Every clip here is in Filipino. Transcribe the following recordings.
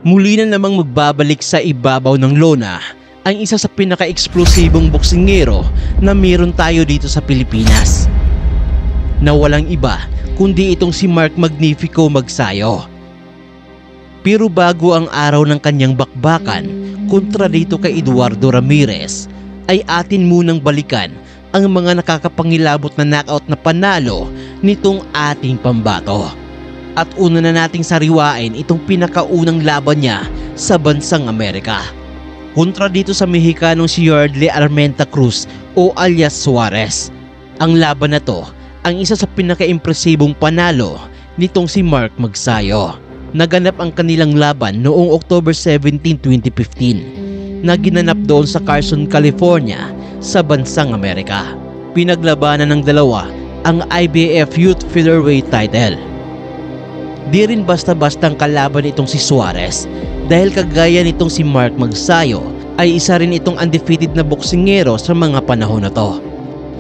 Muli na namang magbabalik sa ibabaw ng lona ang isa sa pinaka-eksplosibong boksingero na meron tayo dito sa Pilipinas, na walang iba kundi itong si Mark Magnifico Magsayo. Pero bago ang araw ng kanyang bakbakan kontra dito kay Eduardo Ramirez, ay atin munang balikan ang mga nakakapangilabot na knockout na panalo nitong ating pambato. At una na nating sariwain itong pinakaunang laban niya sa bansang Amerika, kontra dito sa Mexicanong si Yardley Armenta Cruz o alias Suarez. Ang laban na to ang isa sa pinaka-impresibong panalo nitong si Mark Magsayo. Naganap ang kanilang laban noong October 17, 2015 na ginanap doon sa Carson, California sa bansang Amerika. Pinaglabanan ng dalawa ang IBF Youth Featherweight title. Di rin basta-bastang kalaban itong si Suarez, dahil kagaya nitong si Mark Magsayo ay isa rin itong undefeated na boksingero sa mga panahon na to,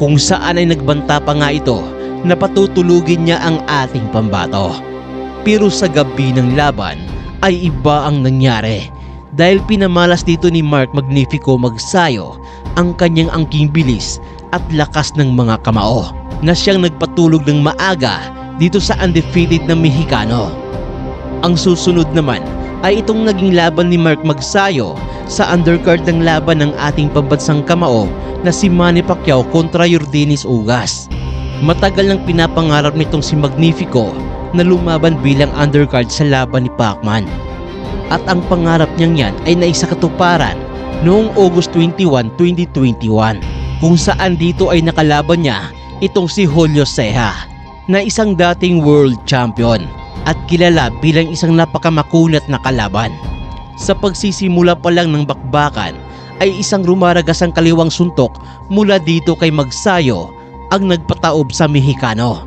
kung saan ay nagbanta pa nga ito na patutulugin niya ang ating pambato. Pero sa gabi ng laban ay iba ang nangyari, dahil pinamalas dito ni Mark Magnifico Magsayo ang kanyang angking bilis at lakas ng mga kamao, na siyang nagpatulog ng maaga dito sa undefeated na Mexicano. Ang susunod naman ay itong naging laban ni Mark Magsayo sa undercard ng laban ng ating pambansang kamao na si Manny Pacquiao kontra Yordenis Ugas. Matagal nang pinapangarap nitong si Magnifico na lumaban bilang undercard sa laban ni Pacman. At ang pangarap niyang yan ay naisakatuparan noong August 21, 2021, kung saan dito ay nakalaban niya itong si Julio Ceja, na isang dating world champion at kilala bilang isang napakamakunat na kalaban. Sa pagsisimula pa lang ng bakbakan ay isang rumaragasang kaliwang suntok mula dito kay Magsayo ang nagpataob sa Mexicano.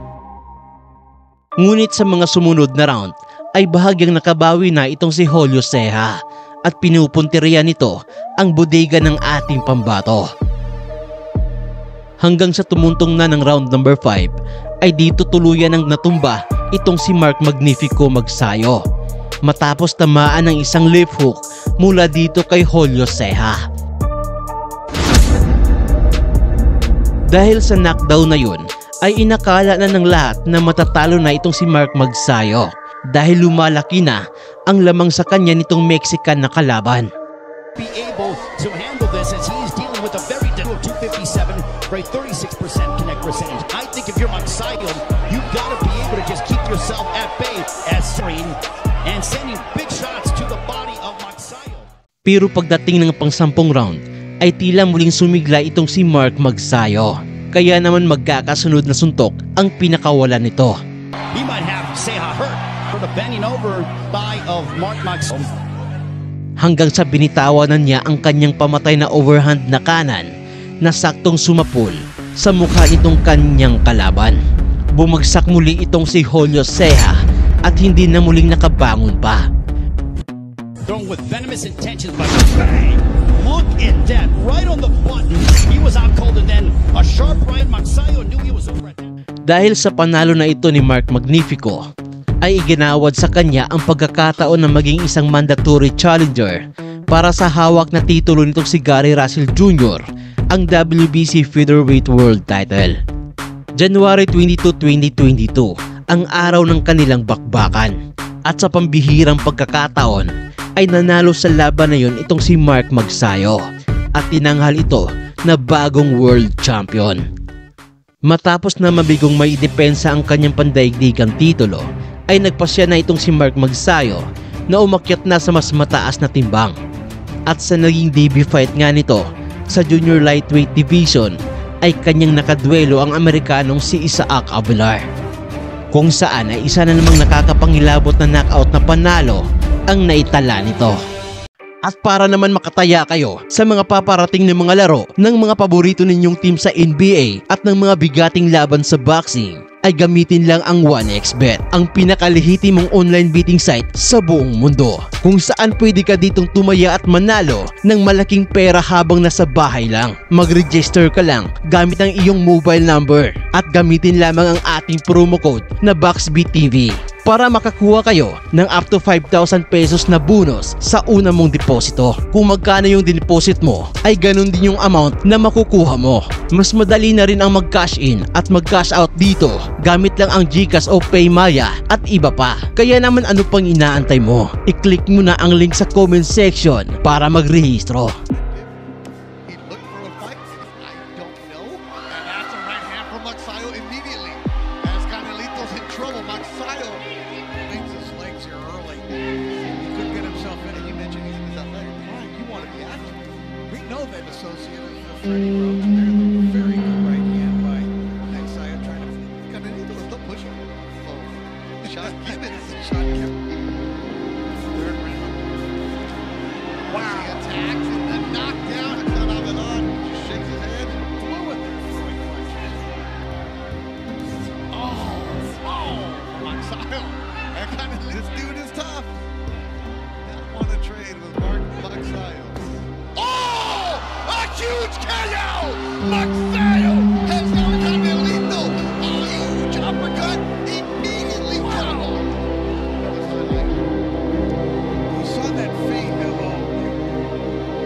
Ngunit sa mga sumunod na round ay bahagyang nakabawi na itong si Julio Ceja at pinupuntirya nito ang bodega ng ating pambato. Hanggang sa tumuntong na ng round number 5 ay dito tuluyan ang natumba itong si Mark Magnifico Magsayo matapos tamaan ng isang left hook mula dito kay Julio Ceja. Dahil sa knockdown na yun ay inakala na ng lahat na matatalo na itong si Mark Magsayo, dahil lumalaki na ang lamang sa kanya nitong Mexican na kalaban. Be able to handle this as he's dealing with a very difficult 257 for a 36% connect percentage. I think if you're Magsayo, you've got to be able to just keep yourself at bay as serene and sending big shots to the body of Magsayo. Pero pagdating ng pang-10 round ay tila muling sumigla itong si Mark Magsayo, kaya naman magkakasunod na suntok ang pinakawalan nito. He might have Ceja hurt for the bending over thigh of Mark Magsayo. Hanggang sa binitawanan niya ang kanyang pamatay na overhand na kanan na saktong sumapul sa mukha nitong kanyang kalaban. Bumagsak muli itong si Julio Ceja at hindi na muling nakabangon pa. Thrown with venomous intentions, but bang! Look at that, right on the button. He was out cold, and then a sharp right. Magsayo knew he was over. Dahil sa panalo na ito ni Mark Magnifico ay iginawad sa kanya ang pagkakataon na maging isang mandatory challenger para sa hawak na titulo nitong si Gary Russell Jr., ang WBC Featherweight World Title. January 22, 2022 ang araw ng kanilang bakbakan, at sa pambihirang pagkakataon ay nanalo sa laban na yun itong si Mark Magsayo at tinanghal ito na bagong world champion. Matapos na mabigong may depensa ang kanyang pandaigdigang titulo, ay nagpasya na itong si Mark Magsayo na umakyat na sa mas mataas na timbang. At sa naging debut fight nga nito sa junior lightweight division ay kanyang nakadwelo ang Amerikanong si Isaac Avilar, kung saan ay isa na namang nakakapangilabot na knockout na panalo ang naitala nito. At para naman makataya kayo sa mga paparating na mga laro ng mga paborito ninyong team sa NBA at ng mga bigating laban sa boxing, ay gamitin lang ang 1xBet, ang pinakalehitimong online betting site sa buong mundo, kung saan pwede ka ditong tumaya at manalo ng malaking pera habang nasa bahay lang. Mag-register ka lang gamit ang iyong mobile number at gamitin lamang ang ating promo code na BoxBTV para makakuha kayo ng up to 5,000 pesos na bonus sa una mong deposito. Kung magkano yung deposit mo ay ganun din yung amount na makukuha mo. Mas madali na rin ang mag-cash in at mag-cash out dito gamit lang ang GCash o PayMaya at iba pa. Kaya naman ano pang inaantay mo? I-click mo na ang link sa comment section para magrehistro. Huge KO! Magsayo has gone Canelito! A huge uppercut immediately followed. You saw that fade elbow.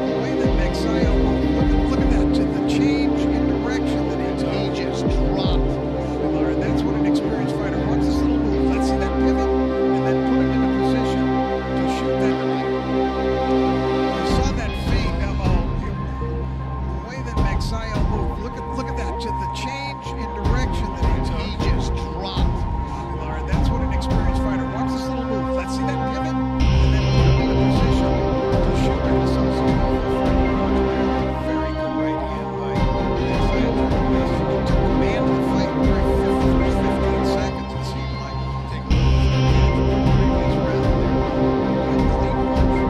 The way that Magsayo moved. Look at that. The change in direction that he just dropped. And that's what an experienced fighter wants. This little move. Let's see that pivot and then put him in a position to shoot that right. You saw that fade elbow. Magsayo move. Look at that. The change in direction that he just dropped. That's what an experienced fighter wants. This little move. Let's see that pivot and then put him in a position to shoot that associate. Very good right hand by Magsayo. To command the fight for 15 seconds, it seemed like. Take a look at the previous round there. Clean punch.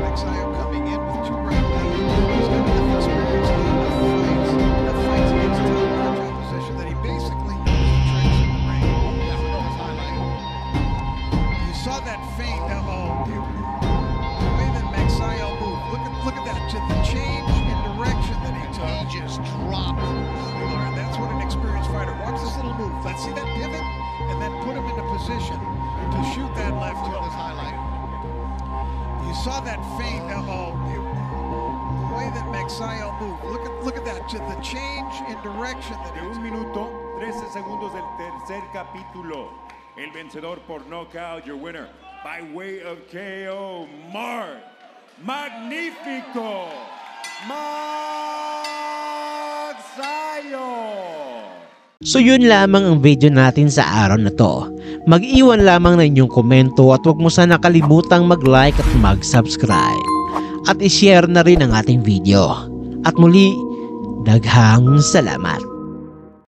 Magsayo coming in with 2 right hands. He's got enough experience to fights against top opposition that he basically knows the tricks in the ring. You saw that feint elbow. The way that Magsayo moved. Look at that. The change in direction that he just dropped. That's what an experienced fighter wants. This little move. Let's see that pivot and then put him in a position to shoot that left hook. You saw that feint elbow. The way that Magsayo moved. Look at that. The change in direction that he 1 minuto, 13 segundos del tercer capítulo. El vencedor por knockout, your winner by way of KO, Mark Magnifico Magsayo. So yun lamang ang video natin sa araw na to. Mag-iwan lamang ng inyong komento at huwag mo sana kalimutang mag-like at mag-subscribe. At i-share na rin ang ating video. At muli, daghang salamat.